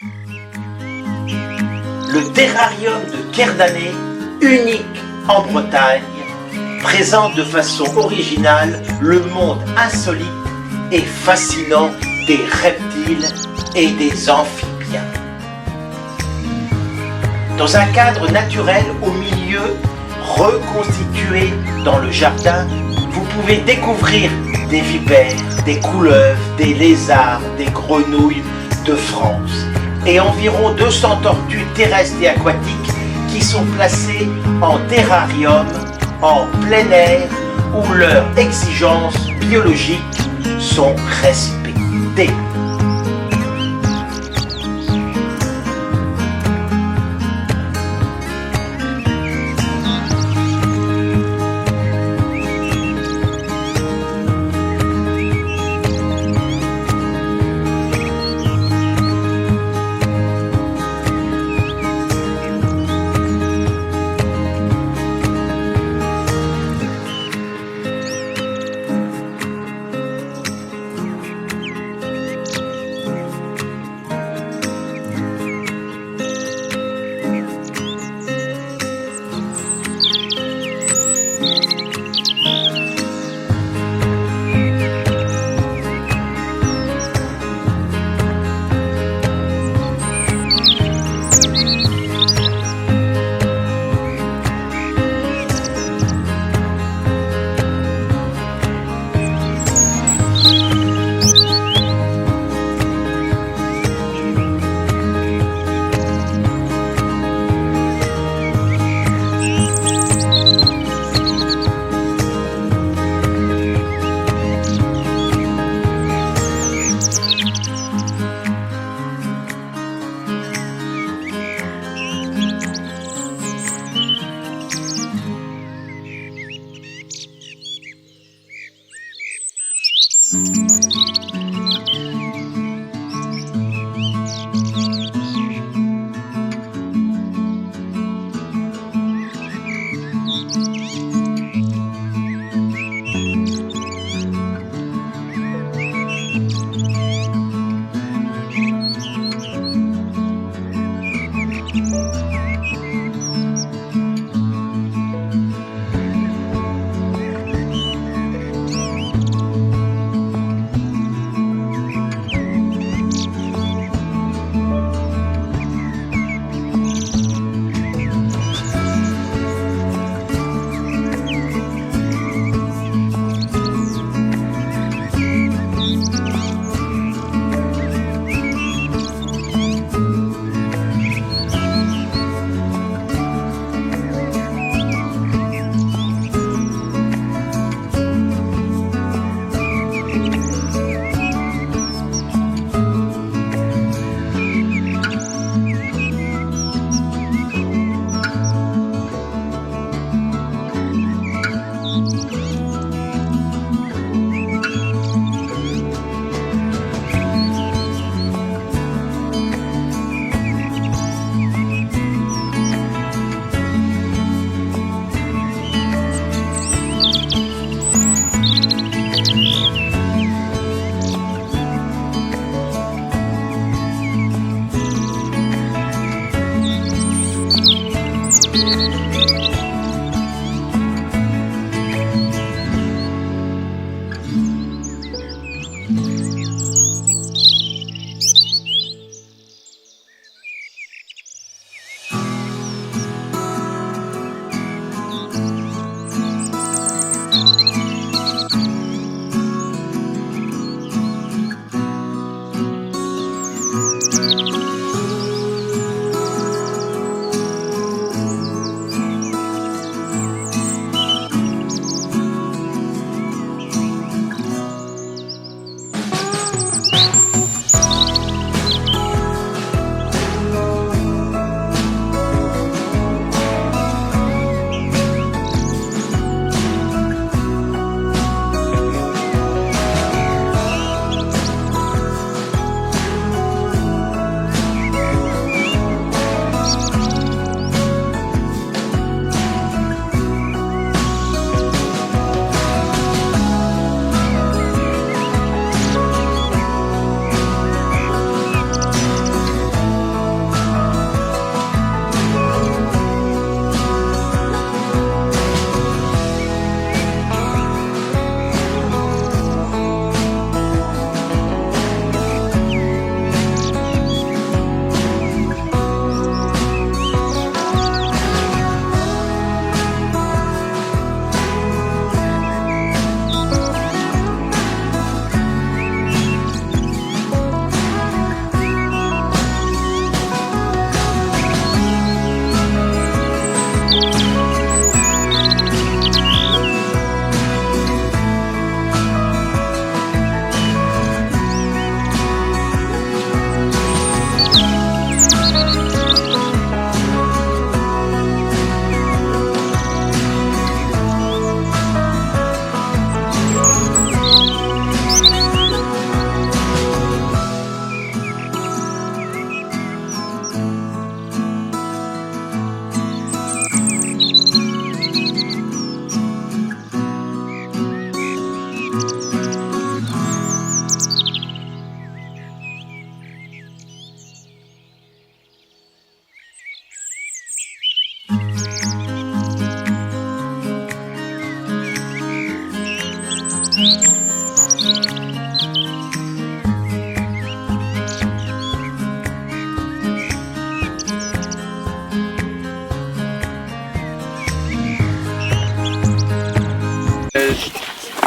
Le terrarium de Kerdalé, unique en Bretagne, présente de façon originale le monde insolite et fascinant des reptiles et des amphibiens. Dans un cadre naturel au milieu, reconstitué dans le jardin, vous pouvez découvrir des vipères, des couleuvres, des lézards, des grenouilles de France et environ 200 tortues terrestres et aquatiques qui sont placées en terrarium en plein air où leurs exigences biologiques sont respectées.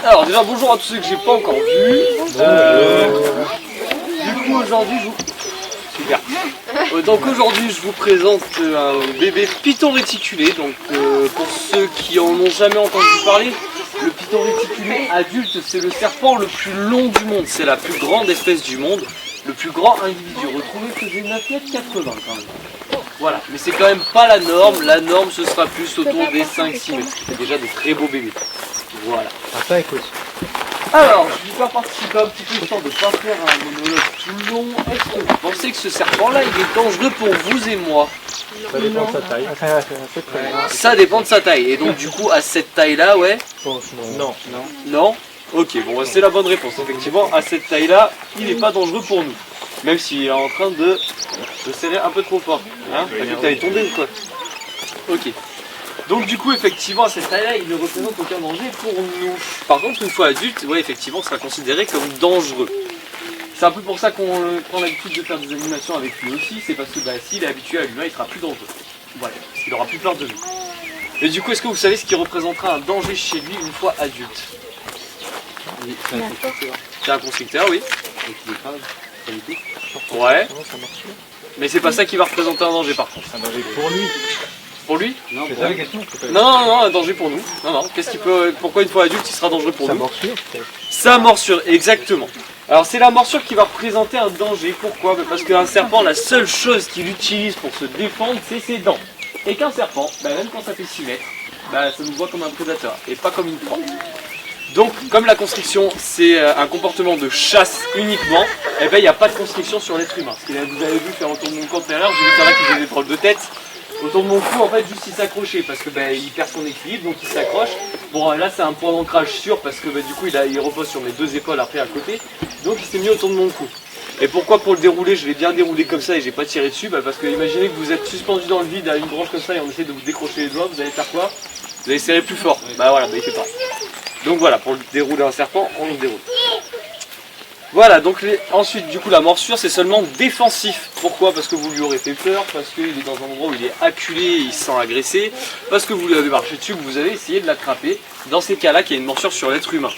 Alors déjà bonjour à tous ceux que j'ai pas encore vus. Du coup aujourd'hui je vous... Super. Donc aujourd'hui je vous présente un bébé python réticulé. Donc pour ceux qui en ont jamais entendu parler, le python réticulé adulte c'est le serpent le plus long du monde. C'est la plus grande espèce du monde. Le plus grand individu retrouvé faisait 9,80 m quand même. Voilà, mais c'est quand même pas la norme. La norme ce sera plus autour des 5-6 mètres. C'est déjà de très beaux bébés. Voilà. Attends, écoute. Alors, je vais faire participer un petit peu histoire de ne pas faire un monologue tout long. Est-ce que vous pensez que ce serpent-là, il est dangereux pour vous et moi? Ça dépend de sa taille. Ça dépend de sa taille. Et donc, du coup, à cette taille-là, ouais? Non. Non? Ok, bon, c'est la bonne réponse. Effectivement, à cette taille-là, il n'est pas dangereux pour nous. Même s'il est en train de serrer un peu trop fort. Hein? T'as vu que t'allais tomber ou quoi? Ok. Donc du coup, effectivement, à cette taille-là, il ne représente aucun danger pour nous. Par contre, une fois adulte, ouais, effectivement, sera considéré comme dangereux. C'est un peu pour ça qu'on prend l'habitude de faire des animations avec lui aussi. C'est parce que s'il est habitué à l'humain, il sera plus dangereux. Voilà, parce qu'il aura plus peur de nous. Et du coup, est-ce que vous savez ce qui représentera un danger chez lui une fois adulte? Oui, c'est un constricteur, oui. Donc il est grave, pas du tout. Ouais. Mais c'est pas ça qui va représenter un danger par contre. Un danger pour lui. Pour lui? Non, c'est ça la question. Non, un danger pour nous. Non. Qu'est-ce qu'il peut. Pourquoi une fois adulte il sera dangereux pour nous? Sa morsure, peut-être. Sa morsure, exactement. Alors c'est la morsure qui va représenter un danger. Pourquoi? Parce qu'un serpent, la seule chose qu'il utilise pour se défendre, c'est ses dents. Et qu'un serpent, même quand ça fait 6 mètres, ça nous voit comme un prédateur et pas comme une proie. Donc, comme la constriction, c'est un comportement de chasse uniquement, il n'y a pas de constriction sur l'être humain. Ce que vous avez vu faire autour de mon corps tout à l'heure, j'ai vu qu'il y en a qui avaient des problèmes de tête. Autour de mon cou, en fait, juste il s'accrochait parce que il perd son équilibre, donc il s'accroche. Bon, là, c'est un point d'ancrage sûr parce que du coup, il repose sur mes 2 épaules après à côté. Donc, il s'est mis autour de mon cou. Et pourquoi pour le dérouler, je l'ai bien déroulé comme ça et j'ai pas tiré dessus? Parce que imaginez que vous êtes suspendu dans le vide à une branche comme ça et on essaie de vous décrocher les doigts, vous allez faire quoi? Vous allez serrer plus fort. Il fait pas. Donc voilà, pour dérouler un serpent, on le déroule. Voilà, donc ensuite du coup la morsure c'est seulement défensif. Pourquoi? Parce que vous lui aurez fait peur, parce qu'il est dans un endroit où il est acculé, il se sent agressé, parce que vous lui avez marché dessus, que vous avez essayé de l'attraper. Dans ces cas-là, qu'il y a une morsure sur l'être humain.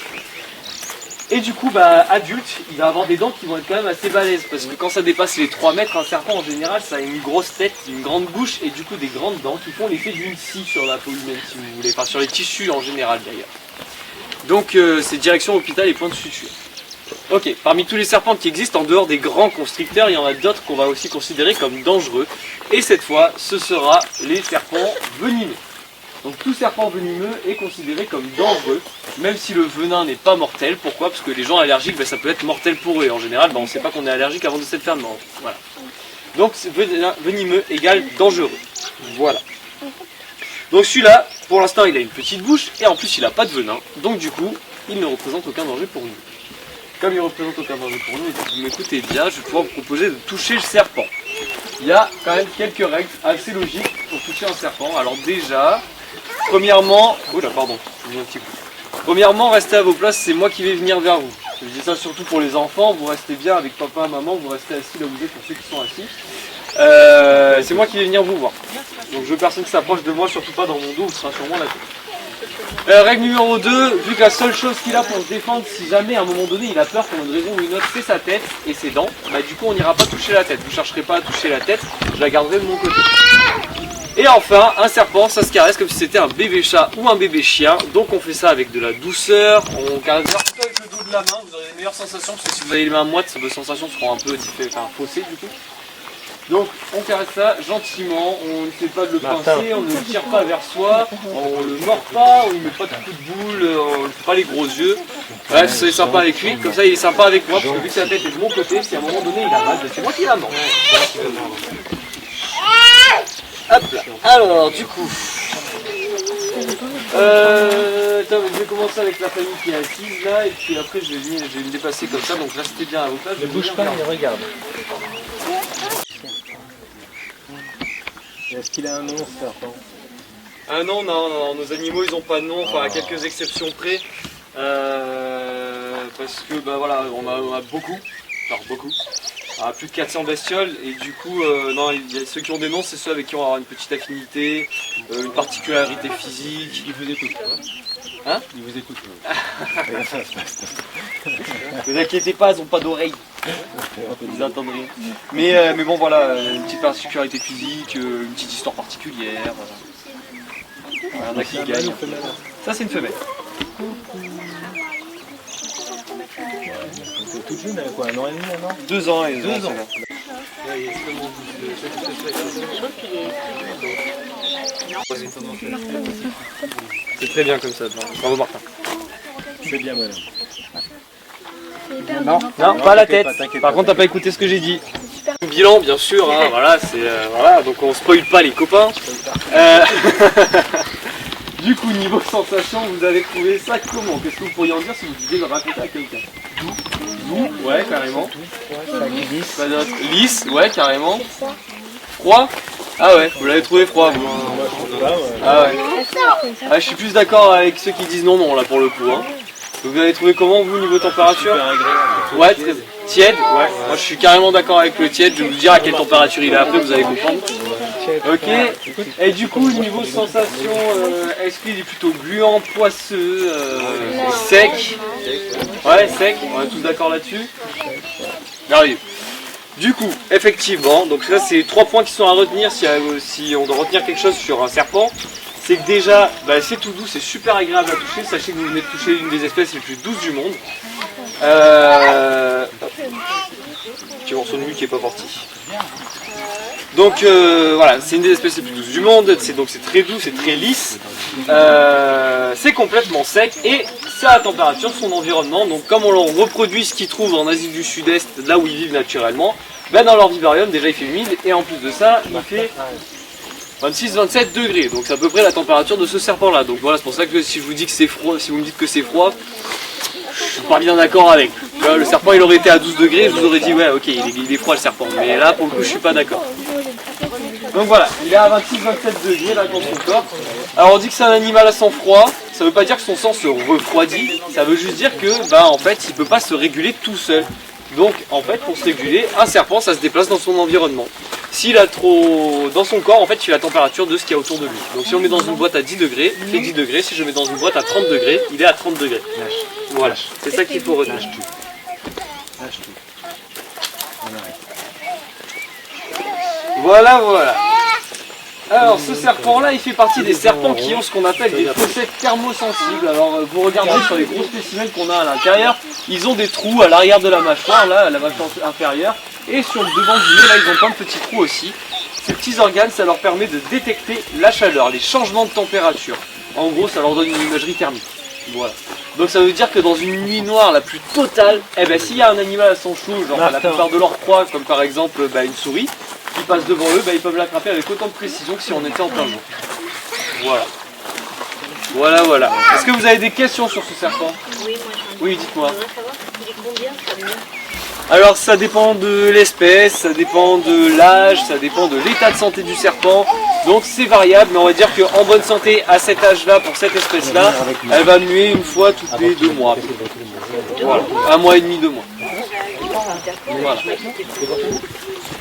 Et du coup, adulte, il va avoir des dents qui vont être quand même assez balèzes, parce que quand ça dépasse les 3 mètres, un serpent en général, ça a une grosse tête, une grande bouche et du coup des grandes dents qui font l'effet d'une scie sur la peau humaine si vous voulez, enfin sur les tissus en général d'ailleurs. Donc c'est direction hôpital et point de suture. Ok, parmi tous les serpents qui existent, en dehors des grands constricteurs, il y en a d'autres qu'on va aussi considérer comme dangereux. Et cette fois, ce sera les serpents venimeux. Donc tout serpent venimeux est considéré comme dangereux, même si le venin n'est pas mortel. Pourquoi? Parce que les gens allergiques, ça peut être mortel pour eux. Et en général, on ne sait pas qu'on est allergique avant de s'être fait mordre. Voilà. Donc venimeux égale dangereux. Voilà. Donc celui-là, pour l'instant, il a une petite bouche et en plus, il n'a pas de venin. Donc du coup, il ne représente aucun danger pour nous. Comme il ne représente aucun danger pour nous, et si vous m'écoutez bien, je vais pouvoir vous proposer de toucher le serpent. Il y a quand même quelques règles assez logiques pour toucher un serpent. Alors déjà, premièrement... Oula, pardon, j'ai mis un petit coup. Premièrement, restez à vos places, c'est moi qui vais venir vers vous. Je dis ça surtout pour les enfants, vous restez bien avec papa et maman, vous restez assis là où vous êtes pour ceux qui sont assis. C'est moi qui vais venir vous voir. Donc je veux personne qui s'approche de moi, surtout pas dans mon dos, où ce sera sûrement la tête. Règle numéro 2, vu que la seule chose qu'il a pour se défendre, si jamais à un moment donné il a peur pour une raison ou une autre, c'est sa tête et ses dents, du coup on n'ira pas toucher la tête. Vous ne chercherez pas à toucher la tête, je la garderai de mon côté. Et enfin, un serpent, ça se caresse comme si c'était un bébé chat ou un bébé chien. Donc on fait ça avec de la douceur, on caresse plutôt avec le dos de la main, vous aurez les meilleures sensations, parce que si vous avez les mains moites, vos sensations seront un peu faussées du coup. Donc on caresse ça gentiment, on ne fait pas de le pincer, on ne le tire pas vers soi, on le mord pas, on ne met pas de coups de boule, on ne fait pas les gros yeux. Bref, c'est sympa avec lui, comme ça il est sympa avec moi, parce que vu que sa tête est de mon côté, si à un moment donné il a mal, c'est moi qui la mord. Hop là. Alors du coup, je vais commencer avec la famille qui est assise là, et puis après je vais me dépasser comme ça, donc restez bien à vos places. Ne bouge pas et regarde. Est-ce qu'il a un nom, ce serpent? Un nom, non, nos animaux ils n'ont pas de nom, enfin à quelques exceptions près. Parce que voilà, on a beaucoup, genre beaucoup. à plus de 400 bestioles et du coup, non, ceux qui ont des noms, c'est ceux avec qui on va avoir une petite affinité, une particularité physique. Il vous écoute. Hein? Il vous écoute. Ne vous inquiétez pas, ils n'ont pas d'oreilles. Ils entendent rien. Mais bon, voilà, une petite particularité physique, une petite histoire particulière. Il y en a qui gagnent. Ça, c'est une femelle. C'est toute jeune, elle a quoi, 1 an et demi maintenant? 2 ans et 2 ans. C'est très bien comme ça. Bravo Martin. C'est bien, madame. Non, pas la tête. T'inquiète Par contre, t'as pas écouté ce que j'ai dit. Bilan, bien sûr. Hein, voilà, c'est voilà. Donc on spoil pas les copains. Du coup, niveau sensation, vous avez trouvé ça comment? Qu'est-ce que vous pourriez en dire si vous disiez le raconter à quelqu'un? Doux, ouais, carrément. Pas d'autre. Lisse, ouais, carrément. Froid? Ah ouais, vous l'avez trouvé froid, vous. Ah ouais. Ah, je suis plus d'accord avec ceux qui disent non, là, pour le coup. Hein. Vous avez trouvé comment, vous, niveau température? Ouais, très tiède, ouais. Moi, je suis carrément d'accord avec le tiède. Je vais vous dire à quelle température il est après, vous allez comprendre. Ok. Et du coup, niveau sensation, est-ce qu'il est plutôt gluant, poisseux, sec? Ouais, sec. On est tous d'accord là-dessus. Merveilleux. Du coup, effectivement, donc ça, c'est 3 points qui sont à retenir si on doit retenir quelque chose sur un serpent. C'est que déjà, bah, c'est tout doux, c'est super agréable à toucher. Sachez que vous venez de toucher une des espèces les plus douces du monde. Petit morceau de mu qui n'est pas parti. Donc voilà, c'est une des espèces les plus douces du monde. Donc c'est très doux, c'est très lisse. C'est complètement sec et c'est à la température de son environnement. Donc comme on reproduit ce qu'ils trouvent en Asie du Sud-Est, là où ils vivent naturellement, ben dans leur vivarium déjà il fait humide et en plus de ça il fait 26-27 degrés, donc c'est à peu près la température de ce serpent là. Donc voilà, c'est pour ça que si je vous dis que c'est froid, si vous me dites que c'est froid, je suis pas bien d'accord avec. Le serpent il aurait été à 12 degrés, je vous aurais dit ouais ok il est froid le serpent, mais là pour le coup je suis pas d'accord. Donc voilà, il est à 26-27 degrés là dans son corps. Alors on dit que c'est un animal à sang froid, ça veut pas dire que son sang se refroidit, ça veut juste dire que bah en fait il peut pas se réguler tout seul. Donc en fait pour se réguler, un serpent ça se déplace dans son environnement. S'il a trop dans son corps, en fait, il fait la température de ce qu'il y a autour de lui. Donc si on met dans une boîte à 10 degrés, il fait 10 degrés. Si je mets dans une boîte à 30 degrés, il est à 30 degrés. Voilà, c'est ça qu'il faut retenir. Voilà, voilà. Alors ce serpent-là, il fait partie des serpents qui ont ce qu'on appelle des pochettes thermosensibles. Alors vous regardez sur les gros spécimens qu'on a à l'intérieur, ils ont des trous à l'arrière de la mâchoire, là, à la mâchoire inférieure. Et sur le devant du nez, là, ils ont plein de petits trous aussi. Ces petits organes, ça leur permet de détecter la chaleur, les changements de température. En gros, ça leur donne une imagerie thermique. Voilà. Donc ça veut dire que dans une nuit noire la plus totale, eh ben, s'il y a un animal à son chaud, genre la plupart de leurs proies, comme par exemple une souris, qui passe devant eux, ils peuvent l'attraper avec autant de précision que si on était en plein jour. Voilà. Voilà, voilà. Est-ce que vous avez des questions sur ce serpent? Oui, moi Oui, dites-moi. j'aimerais savoir, il est combien ça mieux? Alors ça dépend de l'espèce, ça dépend de l'âge, ça dépend de l'état de santé du serpent. Donc c'est variable, mais on va dire qu'en bonne santé à cet âge-là, pour cette espèce-là, elle va muer une fois toutes les 2 mois. Voilà, 1 mois et demi, 2 mois. Voilà.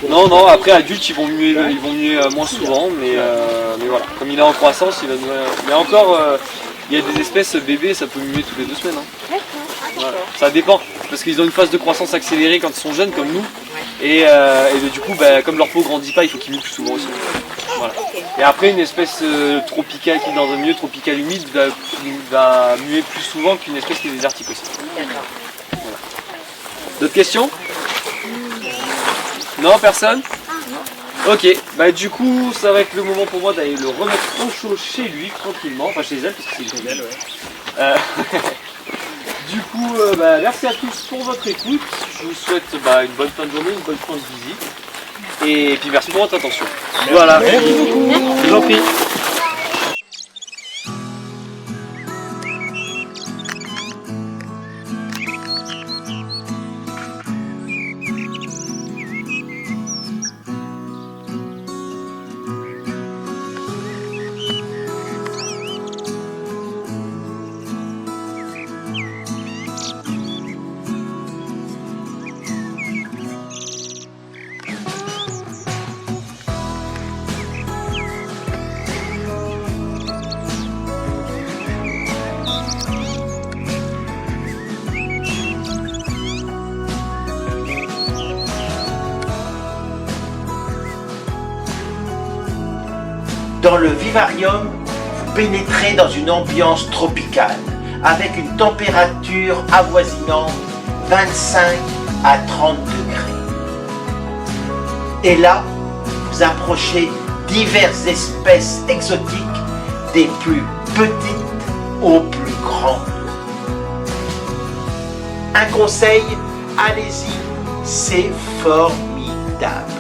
Non, non, après adultes ils vont muer moins souvent, mais voilà. Comme il est en croissance, il va muer. Mais encore, il y a des espèces bébés, ça peut muer toutes les 2 semaines. Hein. Voilà. Ça dépend, parce qu'ils ont une phase de croissance accélérée quand ils sont jeunes, comme nous. Et du coup, comme leur peau grandit pas, il faut qu'ils muent plus souvent aussi. Voilà. Et après, une espèce tropicale qui est dans un milieu tropical humide va muer plus souvent qu'une espèce qui est désertique aussi. Voilà. D'autres questions? Non, personne? Ok, du coup, ça va être le moment pour moi d'aller le remettre au chaud chez lui, tranquillement. Enfin, chez elle, parce que c'est chez elle, ouais. Du coup, merci à tous pour votre écoute. Je vous souhaite une bonne fin de journée, une bonne fin de visite. Et puis merci pour votre attention. Voilà. Merci beaucoup. Je vous en prie. Dans le vivarium, vous pénétrez dans une ambiance tropicale avec une température avoisinant 25 à 30 degrés. Et là, vous approchez diverses espèces exotiques, des plus petites aux plus grandes. Un conseil, allez-y, c'est formidable.